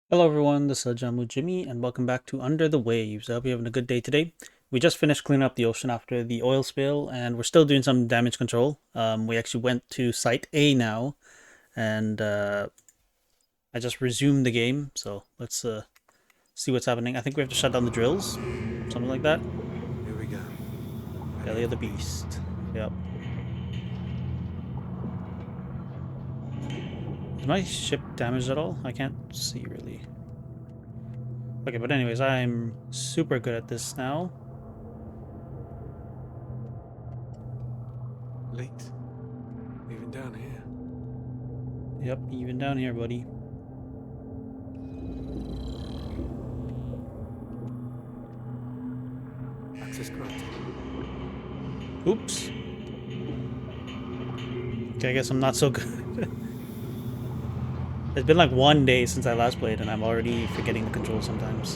Hello everyone, this is Jamu Jimmy, and welcome back to Under the Waves. I hope you're having a good day today. We just finished cleaning up the ocean after the oil spill, and we're still doing some damage control. We actually went to Site A now, and I just resumed the game, so let's see what's happening. I think we have to shut down the drills, something like that. Here we go. Belly of the Beast. Yep. Is my ship damaged at all? I can't see really. Okay, but anyways, I'm super good at this now. Leaks. Even down here. Yep, even down here, buddy. Access granted. Oops. Okay, I guess I'm not so good. It's been like one day since I last played, and I'm already forgetting the controls sometimes.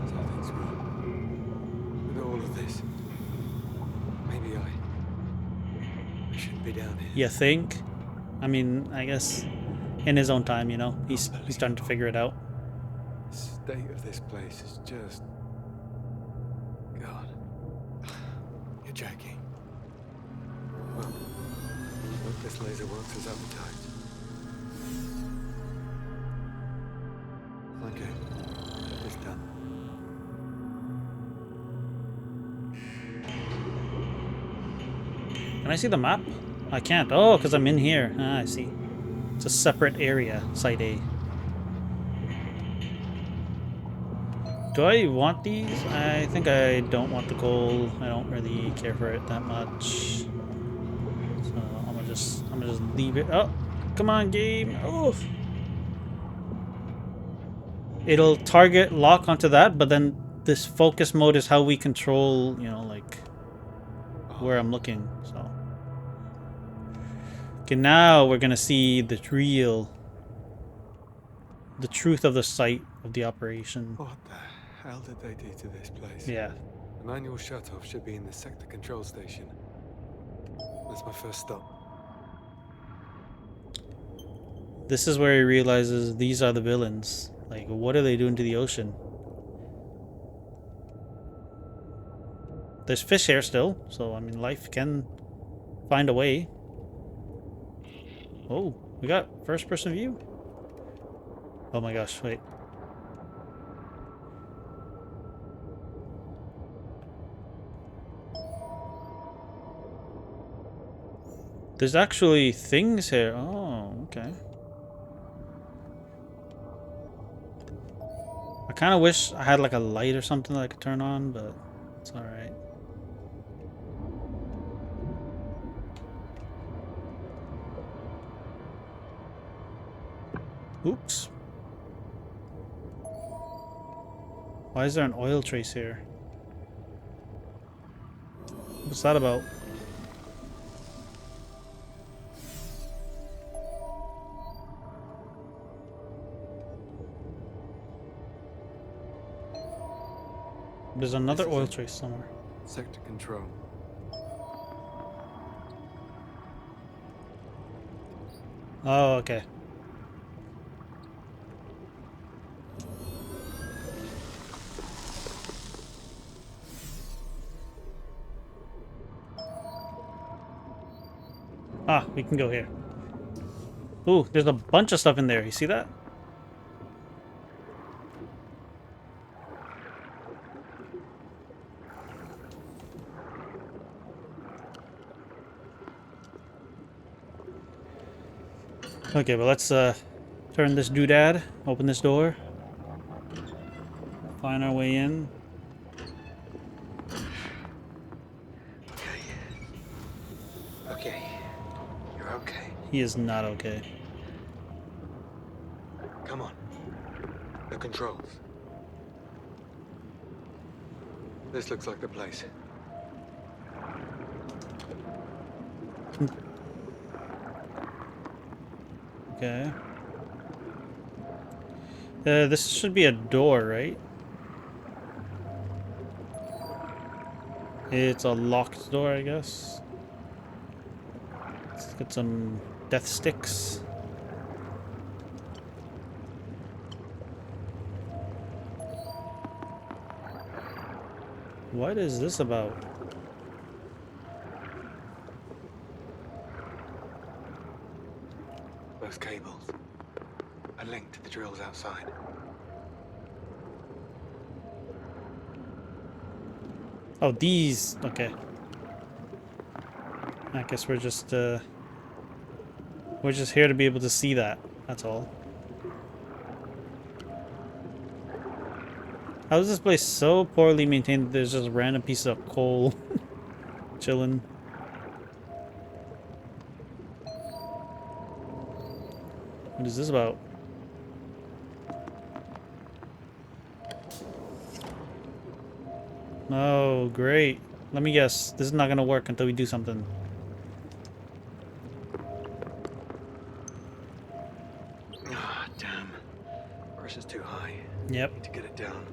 Something's wrong. With all of this. Maybe I shouldn't be down here. You think? I mean, I guess in his own time, you know, he's starting to figure it out. The state of this place is just... God. You're joking. Well, hope this laser works as advertised. Okay. Get this done. Can I see the map? I can't. Oh, because I'm in here. Ah, I see. It's a separate area, Site A. Do I want these? I think I don't want the coal. I don't really care for it that much. So I'm gonna just leave it. Oh, come on, game. Oh. It'll target lock onto that, but then this focus mode is how we control, you know, like where I'm looking. So okay, now we're gonna see the truth of the site of the operation. What the hell did they do to this place? Yeah, The manual shutoff should be in the sector control station. That's my first stop. this is where he realizes these are the villains. Like, what are they doing to the ocean? There's fish here still, so I mean, life can find a way. Oh, we got first-person view. Oh my gosh, wait. There's actually things here. Oh, okay. I kind of wish I had like a light or something that I could turn on, but it's alright. Oops. Why is there an oil trace here? What's that about? There's another This is oil it. trace somewhere. Sector control. Oh, okay. Ah, we can go here. Ooh, there's a bunch of stuff in there. You see that? Okay, but let's turn this doodad, open this door, find our way in. Okay. Okay. You're okay. He is not okay. Come on. The controls. This looks like the place. Okay. This should be a door, right? It's a locked door, I guess. Let's get some death sticks. What is this about? Those cables. A link to the drills outside. Oh, these. Okay. I guess we're just here to be able to see that. That's all. How is this place so poorly maintained that there's just random pieces of coal chilling? What is this about? Oh, great. Let me guess. This is not gonna work until we do something. Ah, damn. Pressure's too high. Yep. Need to get it down.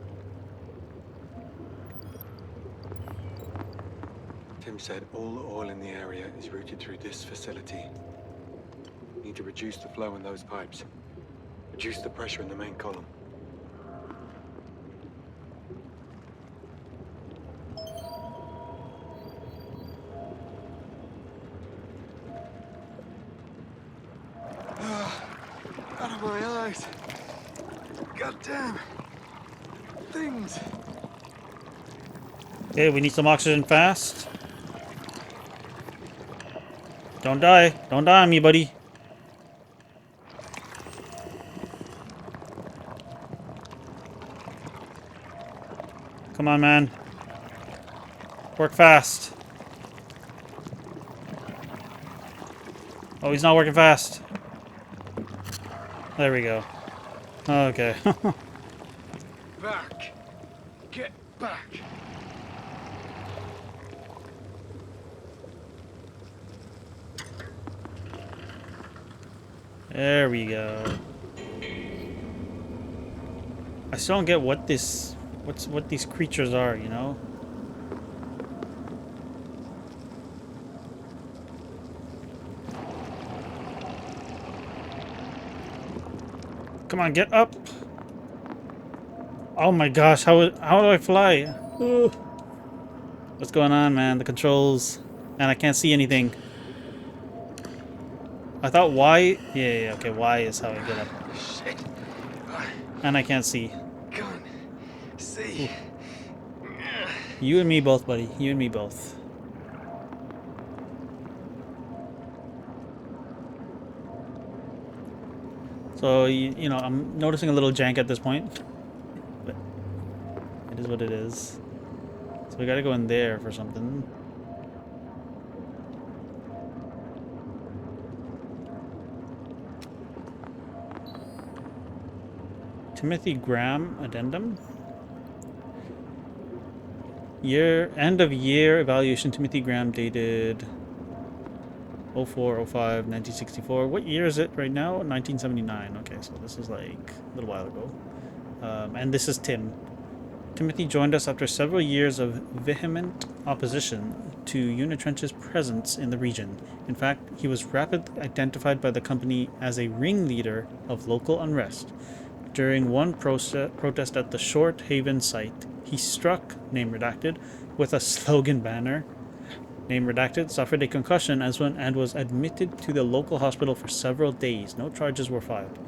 Tim said all the oil in the area is routed through this facility. Need to reduce the flow in those pipes. Reduce the pressure in the main column. Out of my eyes. God damn. Things. Okay, we need some oxygen fast. Don't die. Don't die on me, buddy. Come on, man. Work fast. Oh, he's not working fast. There we go. Okay. Back. Get back. There we go. I still don't get what this, what these creatures are, you know? Come on, get up. Oh my gosh, how do I fly? Ooh. What's going on, man? The controls, and I can't see anything. I thought Y, yeah, okay, Y is how I get up. Shit. And I can't see. Can't see. You and me both, buddy. You and me both. So, you know, I'm noticing a little jank at this point. But it is what it is. So we gotta go in there for something. Timothy Graham Addendum. End of year evaluation. Timothy Graham dated 04, 05, 1964. What year is it right now? 1979. Okay, so this is like a little while ago. And this is Tim. Timothy joined us after several years of vehement opposition to Unitrench's presence in the region. In fact, he was rapidly identified by the company as a ringleader of local unrest. During one protest at the Short Haven site, he struck, name redacted, with a slogan banner, name redacted, suffered a concussion and was admitted to the local hospital for several days. No charges were filed.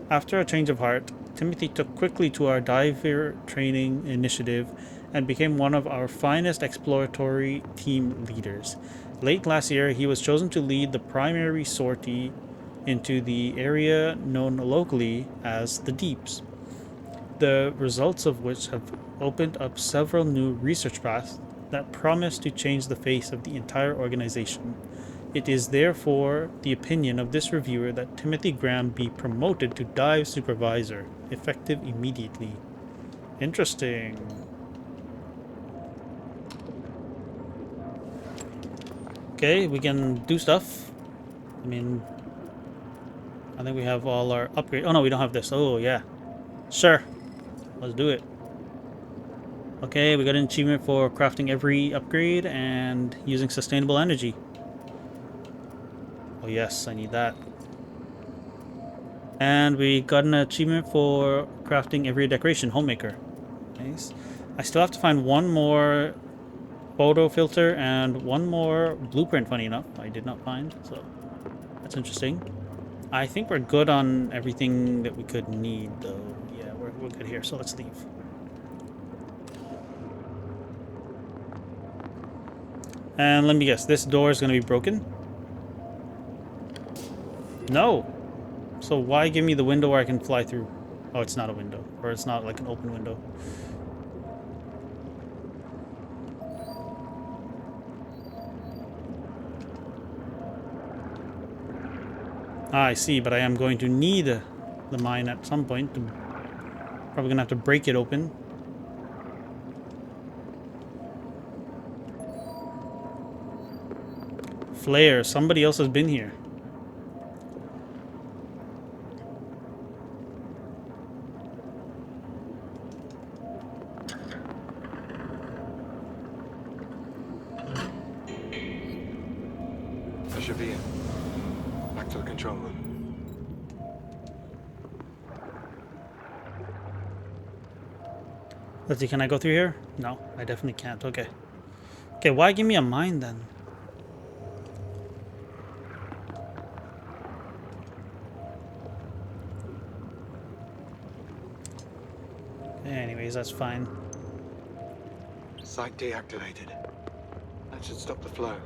After a change of heart, Timothy took quickly to our diver training initiative and became one of our finest exploratory team leaders. Late last year, he was chosen to lead the primary sortie into the area known locally as the Deeps, the results of which have opened up several new research paths that promise to change the face of the entire organization. It is therefore the opinion of this reviewer that Timothy Graham be promoted to dive supervisor, effective immediately. Interesting. Okay, we can do stuff. I mean, I think we have all our upgrades. Oh no, we don't have this. Oh yeah. Sure. Let's do it. Okay, we got an achievement for crafting every upgrade and using sustainable energy. Oh yes, I need that. And we got an achievement for crafting every decoration, homemaker. Nice. I still have to find one more photo filter and one more blueprint, funny enough. I did not find, so that's interesting. I think we're good on everything that we could need, though. Yeah, we're good here, so let's leave. And let me guess, this door is going to be broken? No! So why give me the window where I can fly through? Oh, it's not a window. Or it's not like an open window. Ah, I see, but I am going to need the mine at some point. Probably going to have to break it open. Flare, somebody else has been here. That should be it. Back to the control room. Let's see, can I go through here? No, I definitely can't. Okay. Okay, why give me a mine then? Anyways, that's fine. Site deactivated. That should stop the flow.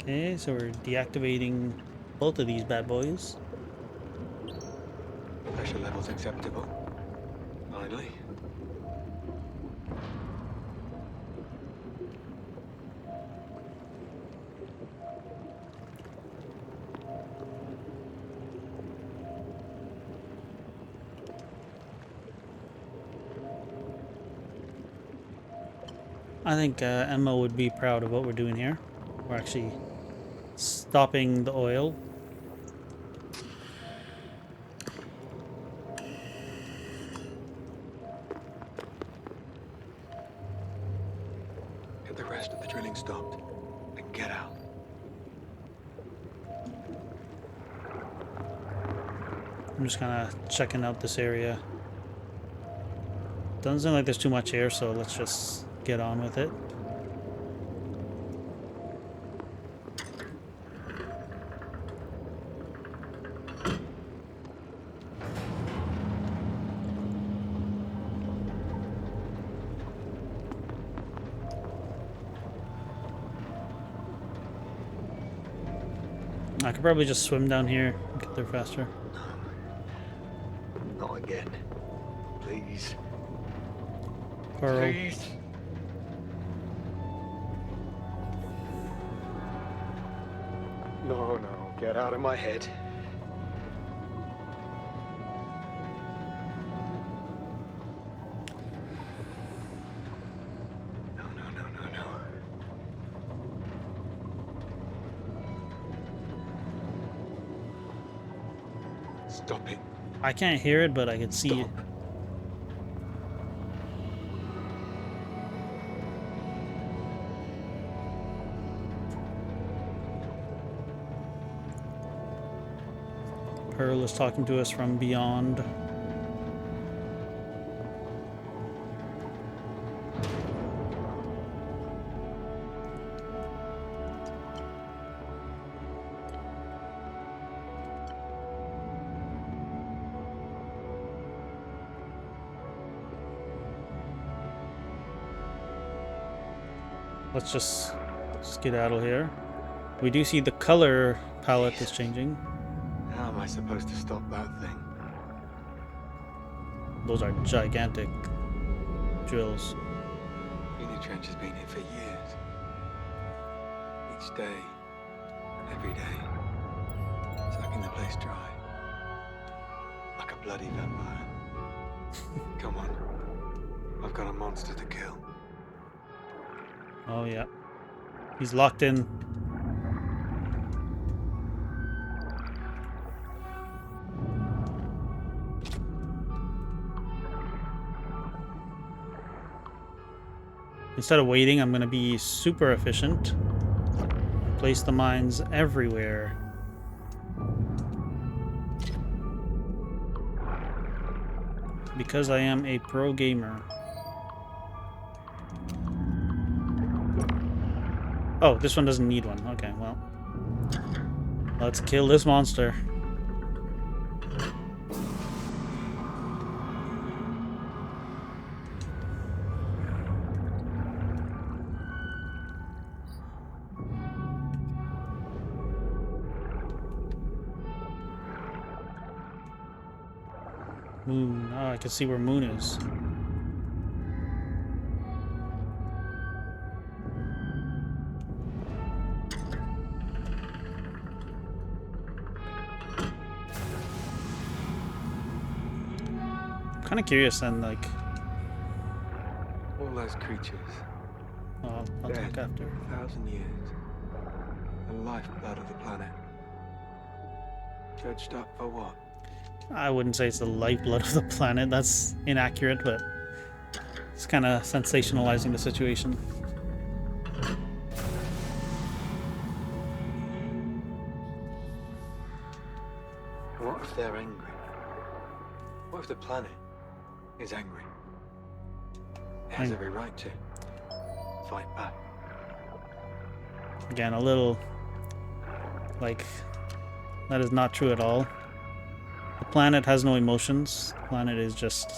Okay, so we're deactivating both of these bad boys. Pressure levels acceptable. Finally. I think Emma would be proud of what we're doing here. We're actually stopping the oil. Get the rest of the drilling stopped and get out. I'm just kind of checking out this area. Doesn't seem like there's too much here, so let's just get on with it. I could probably just swim down here and get there faster. Not again. Please. Pearl. Please. No, no. Get out of my head. No, no, no, no, no. Stop it. I can't hear it, but I can see it. Pearl is talking to us from beyond. Let's just skedaddle here. We do see the color palette is changing. How am I supposed to stop that thing? Those are gigantic drills. Unitrench has been here for years. Each day, every day, sucking the place dry. Like a bloody vampire. Come on. I've got a monster to kill. Oh yeah. He's locked in. Instead of waiting, I'm going to be super efficient. Place the mines everywhere. Because I am a pro gamer. Oh, this one doesn't need one. Okay, well. Let's kill this monster. Moon. Oh, I can see where Moon is. I'm kind of curious then, like... All those creatures, I'll dead talk after. for 1,000 years. The lifeblood of the planet. Judged up for what? I wouldn't say it's the lifeblood of the planet. That's inaccurate, but it's kind of sensationalizing the situation. What if they're angry? What if the planet is angry? It has every right to fight back. Again, a little... like... that is not true at all. The planet has no emotions. The planet is just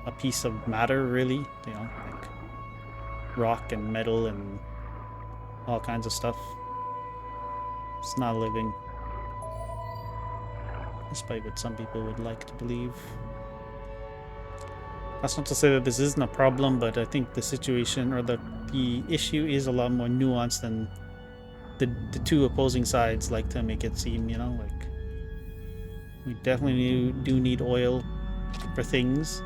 a piece of matter, really. You know, like rock and metal and all kinds of stuff. It's not living, despite what some people would like to believe. That's not to say that this isn't a problem, but I think the situation or the issue is a lot more nuanced than the two opposing sides like to make it seem, you know, like we definitely do need oil for things,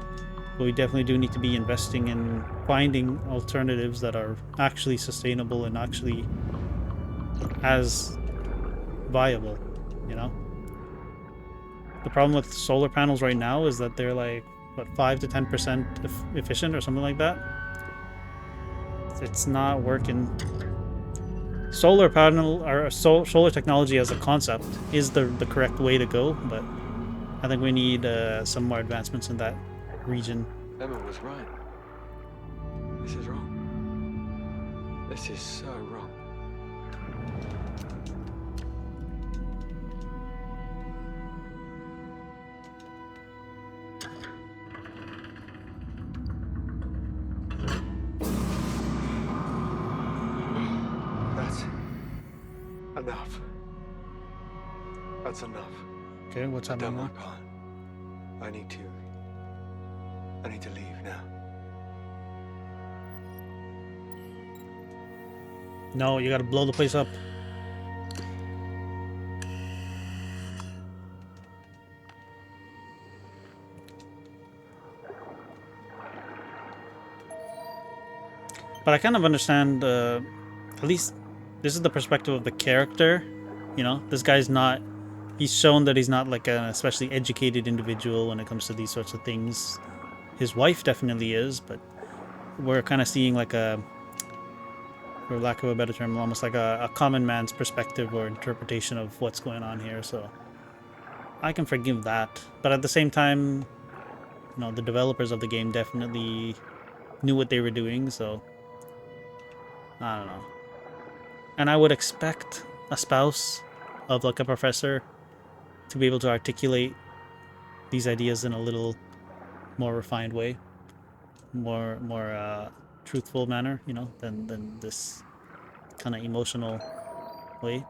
but we definitely do need to be investing in finding alternatives that are actually sustainable and actually as viable, you know. The problem with solar panels right now is that they're like, what, 5 to 10% efficient or something like that. It's not working. Solar panel or solar technology as a concept is the correct way to go, but I think we need some more advancements in that region. Emma was right. This is wrong. This is so wrong. Enough. That's enough. Okay, what's happening Done now? my part. I need to leave now. No, you gotta blow the place up. But I kind of understand, at least this is the perspective of the character. You know, this guy's not, he's shown that he's not like an especially educated individual when it comes to these sorts of things. His wife definitely is, but we're kind of seeing like a, for lack of a better term, almost like a common man's perspective or interpretation of what's going on here. So I can forgive that. But at the same time, you know, the developers of the game definitely knew what they were doing, so I don't know. And I would expect a spouse of like a professor to be able to articulate these ideas in a little more refined way, more truthful manner, you know, than this kind of emotional way.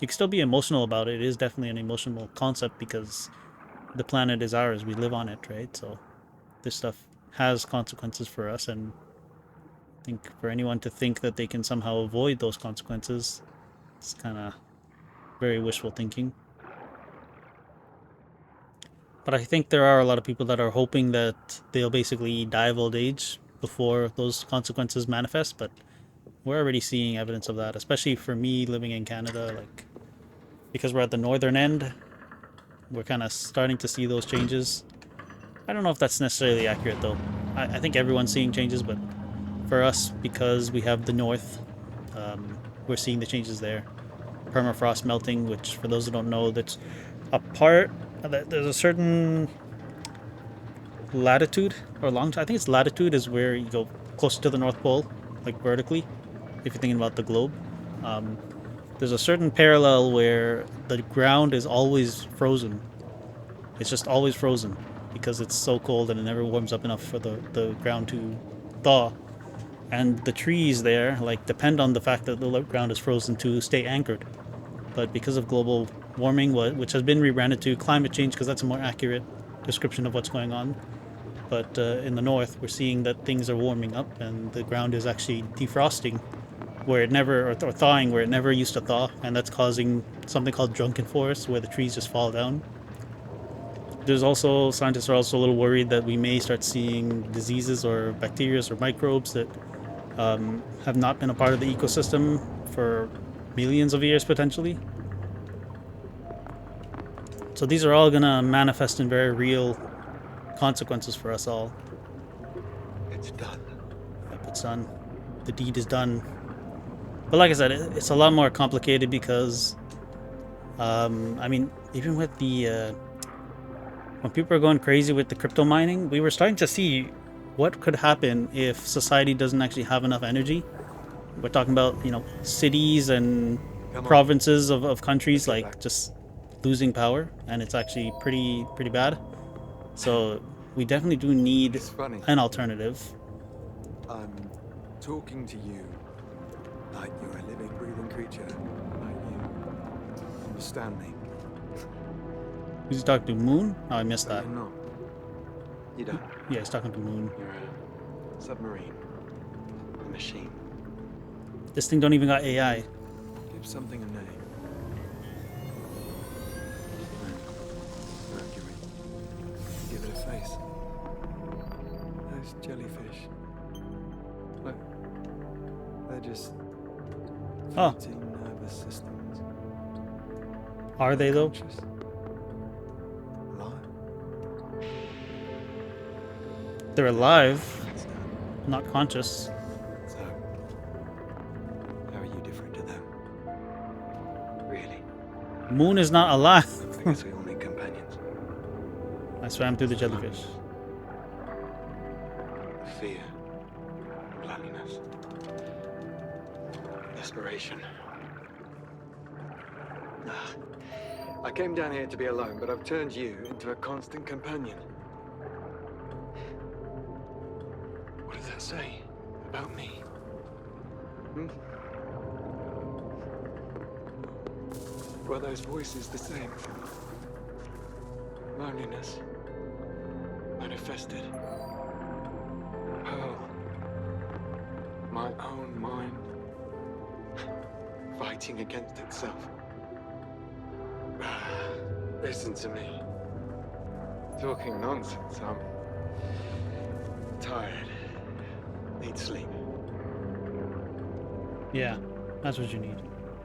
You can still be emotional about it. It is definitely an emotional concept because the planet is ours. We live on it, right? So this stuff has consequences for us, and I think for anyone to think that they can somehow avoid those consequences, it's kind of very wishful thinking. But I think there are a lot of people that are hoping that they'll basically die of old age before those consequences manifest, but we're already seeing evidence of that, especially for me living in Canada, like because we're at the northern end, we're kind of starting to see those changes. I don't know if that's necessarily accurate though. I think everyone's seeing changes, but for us, because we have the north, we're seeing the changes there. Permafrost melting, which for those who don't know, that's a part, there's a certain latitude or longitude. I think it's latitude is where you go closer to the North Pole, like vertically. if you're thinking about the globe. There's a certain parallel where the ground is always frozen. It's just always frozen because it's so cold and it never warms up enough for the ground to thaw. And the trees there like depend on the fact that the ground is frozen to stay anchored. But because of global warming, which has been rebranded to climate change because that's a more accurate description of what's going on. But in the north, we're seeing that things are warming up and the ground is actually defrosting where it never, or thawing where it never used to thaw, and that's causing something called drunken forests where the trees just fall down. There's also, scientists are also a little worried that we may start seeing diseases or bacteria or microbes that have not been a part of the ecosystem for millions of years potentially. So these are all gonna manifest in very real consequences for us all. It's done. Yep, it's done. The deed is done. But like I said, it's a lot more complicated because, I mean, even with the when people are going crazy with the crypto mining, we were starting to see what could happen if society doesn't actually have enough energy. We're talking about, you know, cities and provinces of countries like just losing power, and it's actually pretty bad. So we definitely do need an alternative. I'm talking to you like you're a living, breathing creature. Like you understand me. Who's he talking to? Moon? Oh, I missed that. You're not. You don't. Yeah, he's talking to Moon. You're a submarine. A machine. This thing don't even got AI. Give something a name. Mercury. Give it a face. Those jellyfish. Look. They're just floating nervous systems. Are they though? Conscious. Alive. They're alive, not conscious. So, how are you different to them? Really? Moon is not alive. I guess we all need companions. I swam through the jellyfish. Fear. Loneliness. Desperation. I came down here to be alone, but I've turned you into a constant companion. What does that say about me? Were those voices the same? Loneliness. Manifested. Pearl. My own mind. Fighting against itself. Listen to me. Talking nonsense. I'm tired. Need sleep. Yeah, that's what you need.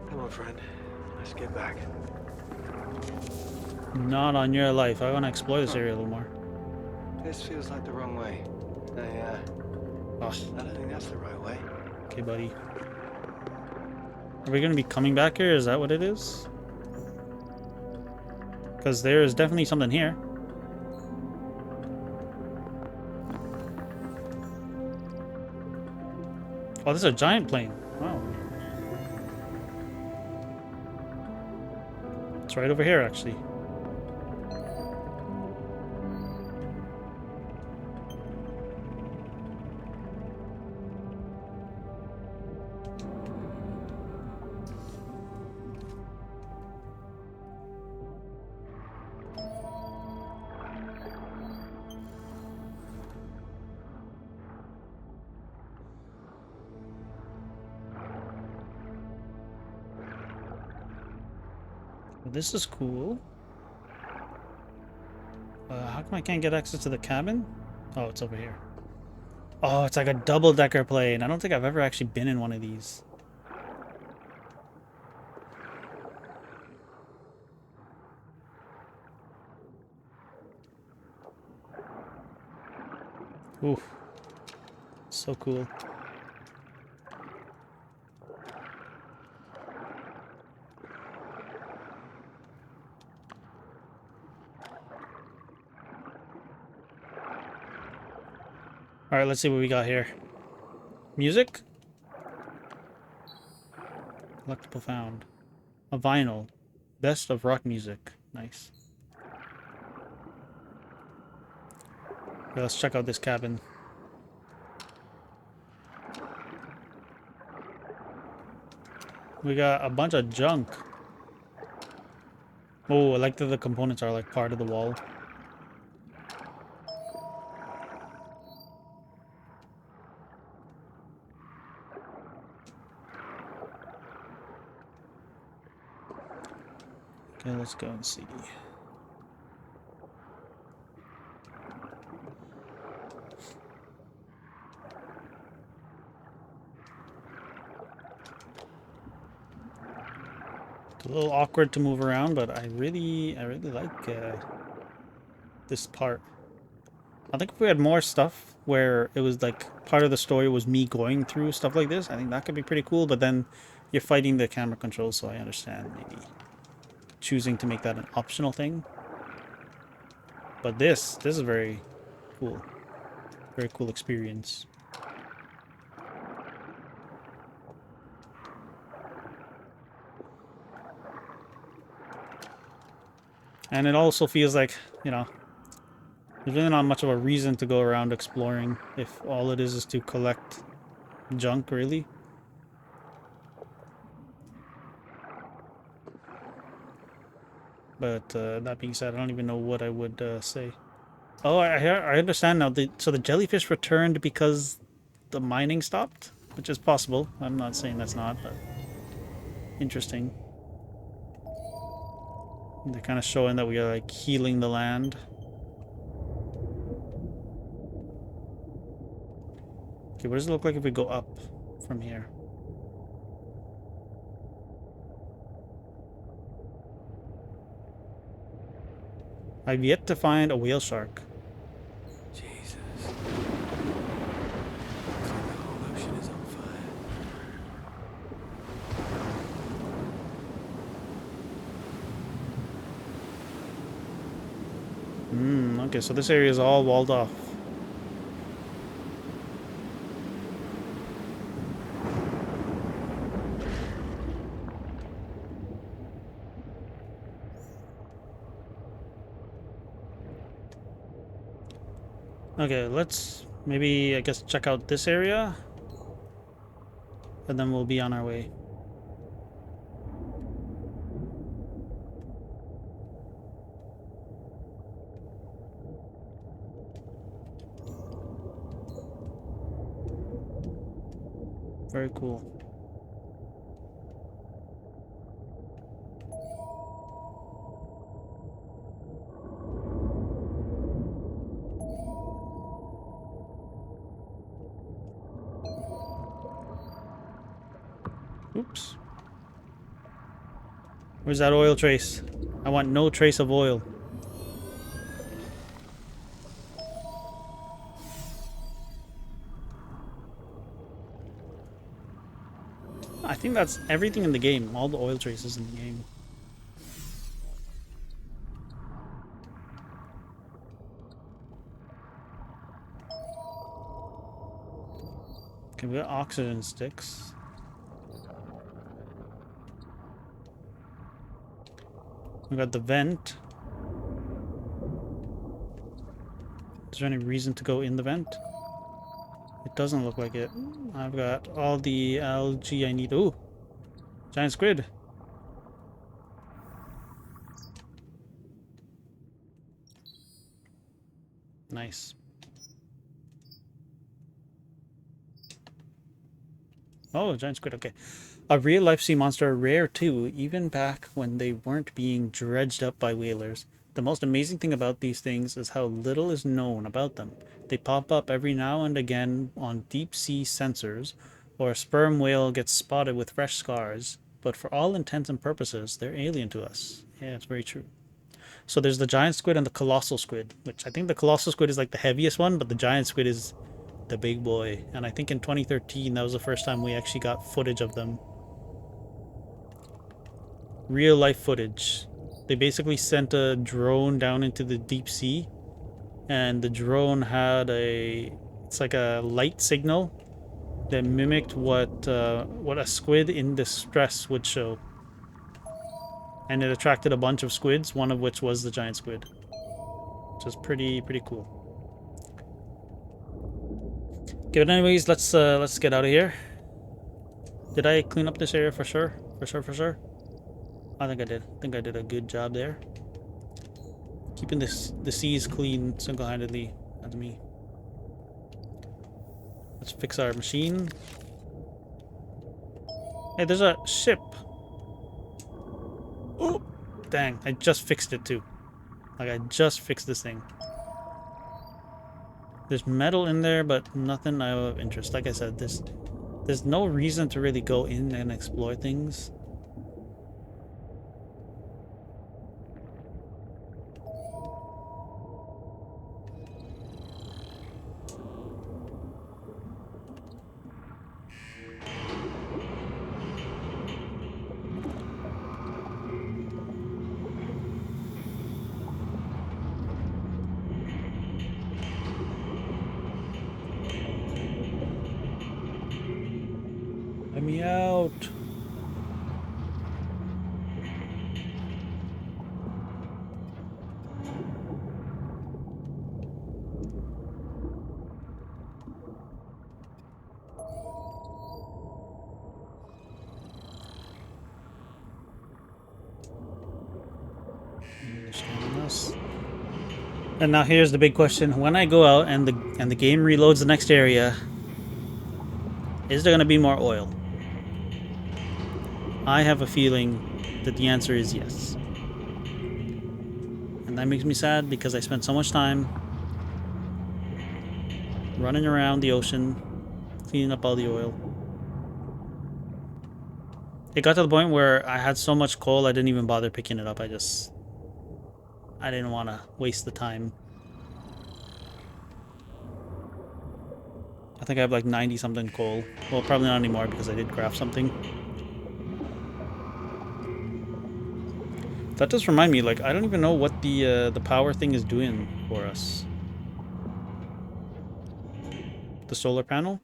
Come on, friend. Let's get back. Not on your life. I want to explore this area a little more. This feels like the wrong way. I don't think that's the right way. Okay, buddy. Are we going to be coming back here? Is that what it is? Because there is definitely something here. Oh, this is a giant plane. Wow. It's right over here, actually. This is cool. How come I can't get access to the cabin? Oh, it's over here. Oh, it's like a double-decker plane. I don't think I've ever actually been in one of these. Ooh. So cool. Alright, let's see what we got here. Music? Collectible found. A vinyl. Best of rock music. Nice. Okay, let's check out this cabin. We got a bunch of junk. Oh, I like that the components are like part of the wall. Okay, let's go and see. It's a little awkward to move around, but I really like this part. I think if we had more stuff where it was like part of the story was me going through stuff like this, I think that could be pretty cool. But then you're fighting the camera controls, so I understand maybe choosing to make that an optional thing. But this is very cool. Very cool experience. And it also feels like, you know, there's really not much of a reason to go around exploring if all it is to collect junk, really. But that being said, I don't even know what I would say. Oh, I understand now. So the jellyfish returned because the mining stopped, which is possible. I'm not saying that's not, but interesting. They're kind of showing that we are like healing the land. Okay, what does it look like if we go up from here? I've yet to find a whale shark. Jesus. Looks like the whole ocean is on fire. Okay, so this area is all walled off. Okay, let's maybe, I guess, check out this area. And then we'll be on our way. Very cool. Oops. Where's that oil trace? I want no trace of oil. I think that's everything in the game. All the oil traces in the game. Okay, we got oxygen sticks. We got the vent. Is there any reason to go in the vent? It doesn't look like it. I've got all the algae I need. Ooh! Giant squid! Nice. Oh, giant squid, okay. A real-life sea monster, rare too, even back when they weren't being dredged up by whalers. The most amazing thing about these things is how little is known about them. They pop up every now and again on deep-sea sensors, or a sperm whale gets spotted with fresh scars, but for all intents and purposes, they're alien to us. Yeah, it's very true. So there's the giant squid and the colossal squid, which I think the colossal squid is like the heaviest one, but the giant squid is the big boy. And I think in 2013, that was the first time we actually got footage of them. Real life footage. They basically sent a drone down into the deep sea, and the drone had it's like a light signal that mimicked what a squid in distress would show. And it attracted a bunch of squids, one of which was the giant squid. Which is pretty cool. Okay, but anyways, let's get out of here. Did I clean up this area for sure? For sure? I think I did. I think I did a good job there. Keeping the seas clean single-handedly. That's me. Let's fix our machine. Hey, there's a ship. Oh, dang! I just fixed it too. Like I just fixed this thing. There's metal in there, but nothing of interest. Like I said, there's no reason to really go in and explore things. Let me out. And now here's the big question: when I go out and the game reloads the next area, is there gonna be more oil? I have a feeling that the answer is yes. And that makes me sad because I spent so much time running around the ocean, cleaning up all the oil. It got to the point where I had so much coal I didn't even bother picking it up. I didn't want to waste the time. I think I have like 90 something coal. Well, probably not anymore because I did craft something. That does remind me, like, I don't even know what the power thing is doing for us. The solar panel?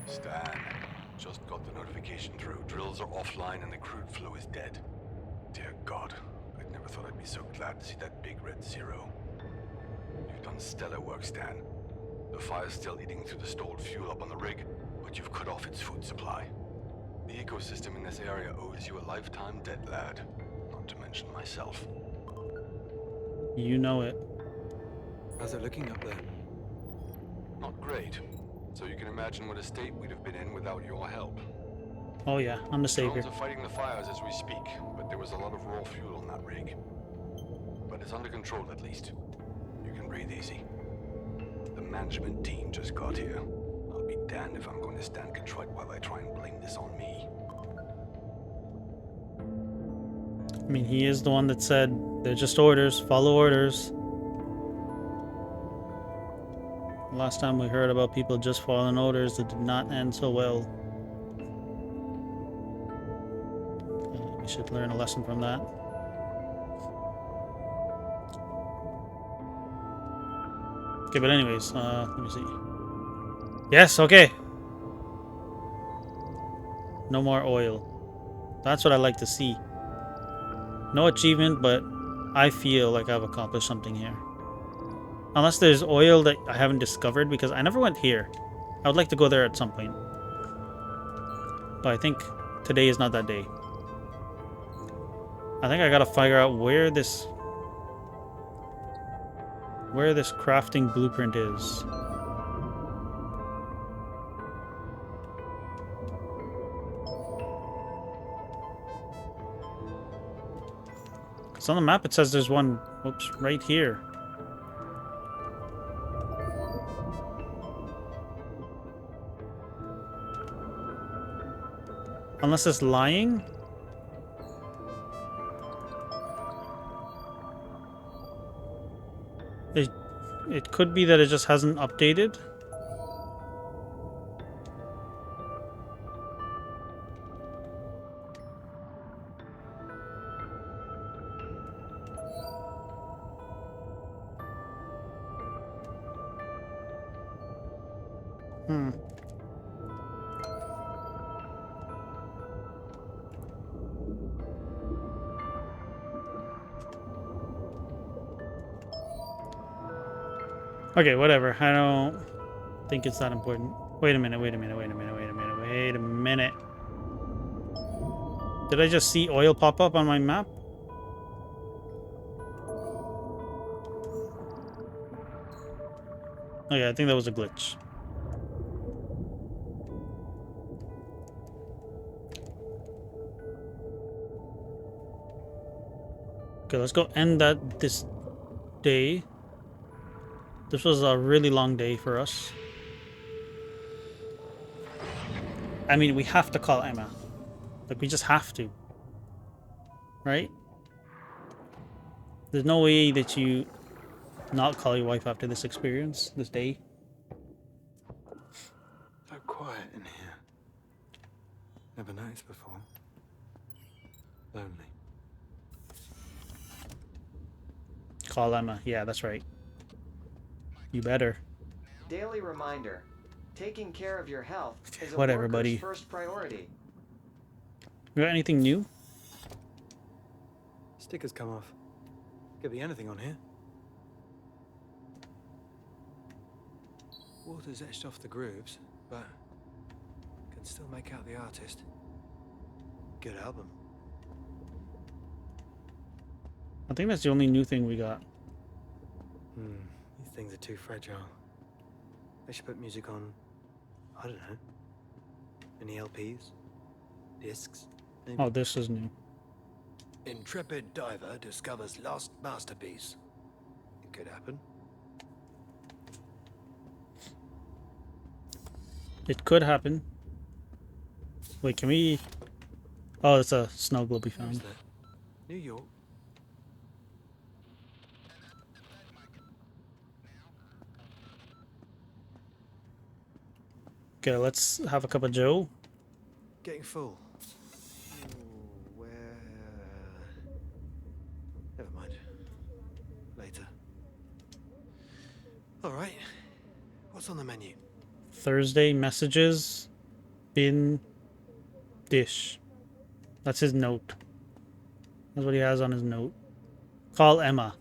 Stan, just got the notification through. Drills are offline and the crude flow is dead. Dear God, I never thought I'd be so glad to see that big red zero. You've done stellar work, Stan. The fire's still eating through the stored fuel up on the rig, but you've cut off its food supply. The ecosystem in this area owes you a lifetime debt, lad. Not to mention myself. You know it. How's it looking up there? Not great. So you can imagine what a state we'd have been in without your help. Oh yeah, I'm the savior. Drones are fighting the fires as we speak, but there was a lot of raw fuel on that rig. But it's under control at least. You can breathe easy. The management team just got here. I'll be damned if I'm going to stand contrite while I try and blame this on me. I mean, he is the one that said, they're just orders, follow orders. Last time we heard about people just following orders, that did not end so well. We should learn a lesson from that. Okay, but anyways, let me see. Yes, okay. No more oil. That's what I like to see. No achievement, but I feel like I've accomplished something here. Unless there's oil that I haven't discovered, because I never went here. I would like to go there at some point. But I think today is not that day. I think I gotta figure out where this crafting blueprint is. Because on the map it says there's one, oops, right here. Unless it's lying? It could be that it just hasn't updated. Hmm. Okay, whatever. I don't think it's that important. Wait a minute, wait a minute, wait a minute, wait a minute, wait a minute. Did I just see oil pop up on my map? Okay, I think that was a glitch. Okay, let's go end that this day. This was a really long day for us. I mean, we have to call Emma. Like, we just have to. Right? There's no way that you not call your wife after this experience, this day. So quiet in here. Never noticed before. Lonely. Call Emma. Yeah, that's right. You better. Daily reminder. Taking care of your health is a Whatever, worker's buddy. first priority. You got anything new? Stickers come off. Could be anything on here. Water's etched off the grooves, but can still make out the artist. Good album. I think that's the only new thing we got. These things are too fragile. They should put music on, I don't know. Any LPs? Discs? Maybe? Oh, this is new. Intrepid diver discovers lost masterpiece. It could happen. It could happen. Wait, can we... Oh, it's a snow globe we Where's found. that? New York. Okay, let's have a cup of Joe. Getting full. Where? Never mind. Later. All right. What's on the menu? Thursday messages. Bin. Dish. That's his note. That's what he has on his note. Call Emma.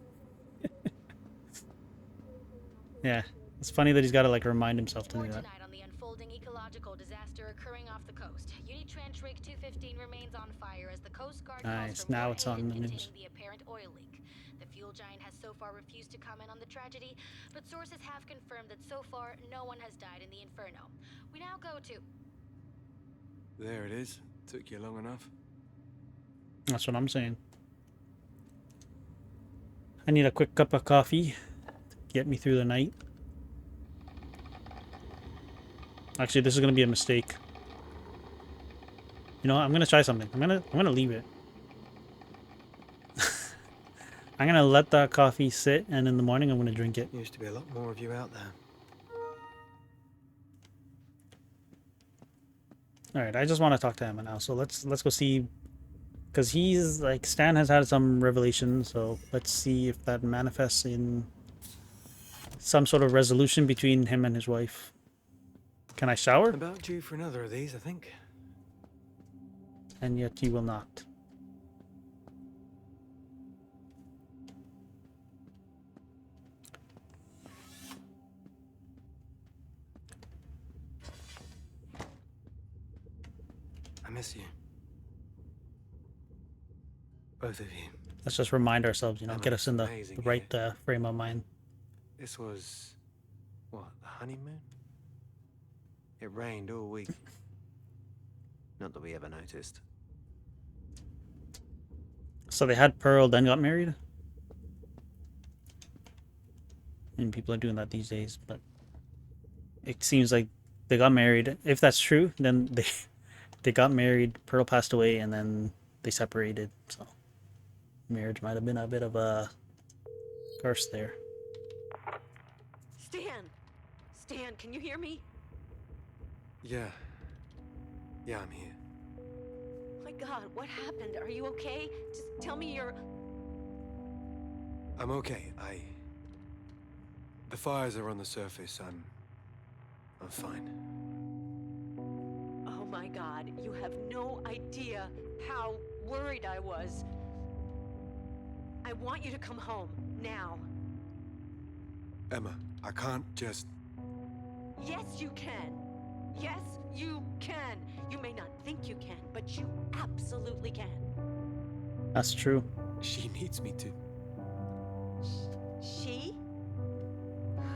Yeah. It's funny that he's got to like remind himself to do that. Tonight on the unfolding ecological disaster occurring off the coast. Unitrench rig 215 remains on fire as the Coast Guard Nice. calls for Now more it's aid on in the news. containing the apparent oil leak. The fuel giant has so far refused to comment on the tragedy, but sources have confirmed that so far no one has died in the inferno. We now go to... There it is. Took you long enough. That's what I'm saying. I need a quick cup of coffee to get me through the night. Actually, this is gonna be a mistake. You know what? I'm gonna try something. I'm gonna leave it. I'm gonna let that coffee sit, and in the morning I'm gonna drink it. Used to be a lot more of you out there. All right, I just want to talk to Emma now. So let's go see, because he's like Stan has had some revelations. So let's see if that manifests in some sort of resolution between him and his wife. Can I shower? About due for another of these, I think. And yet he will not. I miss you. Both of you. Let's just remind ourselves, you know, Emma, get us in the amazing right frame of mind. This was, what, the honeymoon? It rained all week. Not that we ever noticed. So they had Pearl, then got married? And people are doing that these days, but it seems like they got married. If that's true, then they got married, Pearl passed away, and then they separated. So marriage might have been a bit of a curse there. Stan, can you hear me? Yeah. Yeah, I'm here. My God, what happened? Are you okay? Just tell me you're... I'm okay. The fires are on the surface. I'm fine. Oh my God, you have no idea how worried I was. I want you to come home, now. Emma, I can't just... Yes, you can. Yes, you can. You may not think you can, but you absolutely can. That's true. She needs me to. She?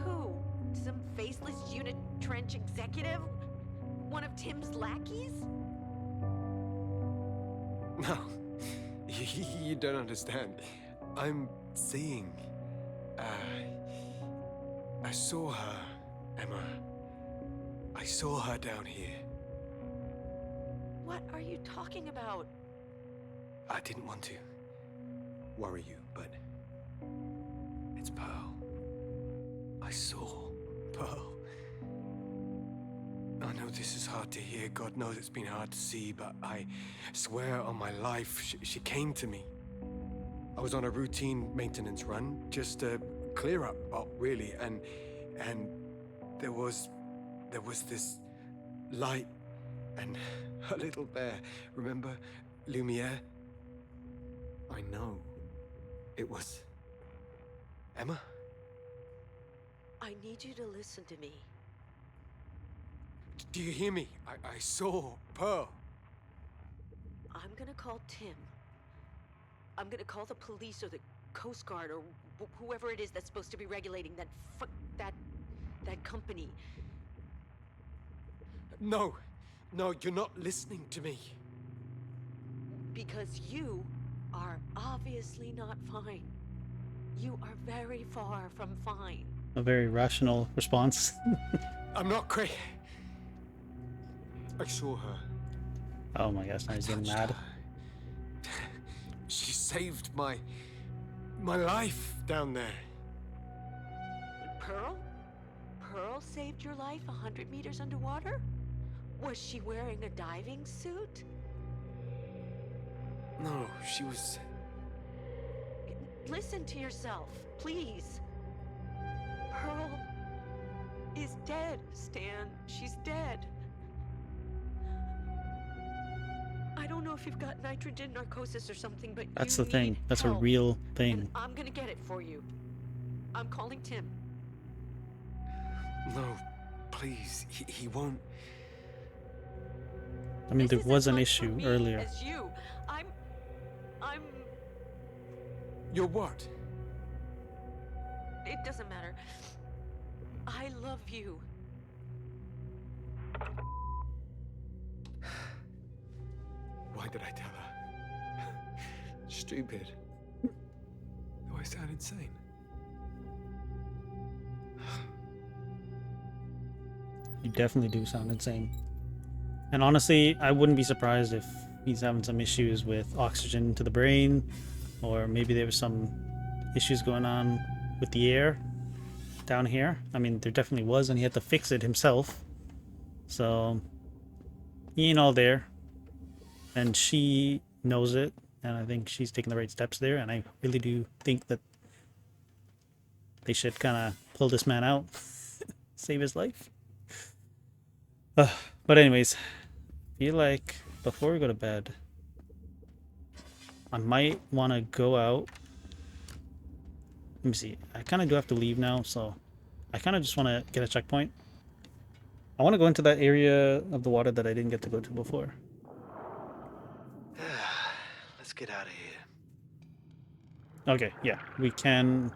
Who? Some faceless Unitrench executive? One of Tim's lackeys? No, you don't understand. I'm seeing. I saw her, Emma. I saw her down here. What are you talking about? I didn't want to worry you, but it's Pearl. I saw Pearl. I know this is hard to hear. God knows it's been hard to see, but I swear on my life, she came to me. I was on a routine maintenance run, just a clear up, really, and there was this light and a little bear. Remember, Lumiere? I know. It was Emma. I need you to listen to me. Do you hear me? I saw Pearl. I'm gonna call Tim. I'm gonna call the police or the Coast Guard or whoever it is that's supposed to be regulating that company. No, you're not listening to me. Because you are obviously not fine. You are very far from fine. A very rational response. I'm not crazy. I saw her. Oh my gosh, now he's getting Touched mad. her. She saved my life down there. Pearl? Pearl saved your life 100 meters underwater? Was she wearing a diving suit? No, she was... Listen to yourself, please. Pearl is dead, Stan. She's dead. I don't know if you've got nitrogen narcosis or something, but That's you the thing. need That's a help. real And thing. I'm gonna get it for you. I'm calling Tim. No, please, he won't... I mean, there This was isn't an much for issue me earlier. As you. I'm... You're what? It doesn't matter. I love you. Why did I tell her? Stupid. Do I sound insane? You definitely do sound insane. And honestly, I wouldn't be surprised if he's having some issues with oxygen to the brain, or maybe there was some issues going on with the air down here. I mean, there definitely was, and he had to fix it himself. So, he ain't all there. And she knows it, and I think she's taking the right steps there, and I really do think that they should kind of pull this man out, save his life. But anyways, I feel like before we go to bed, I might want to go out. Let me see. I kind of do have to leave now, so I kind of just want to get a checkpoint. I want to go into that area of the water that I didn't get to go to before. Let's get out of here. Okay, yeah, we can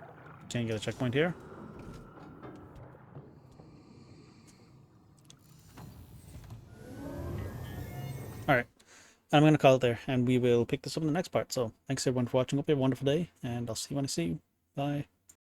get a checkpoint here. Alright, I'm going to call it there, and we will pick this up in the next part. So, thanks everyone for watching. Hope you have a wonderful day, and I'll see you when I see you. Bye.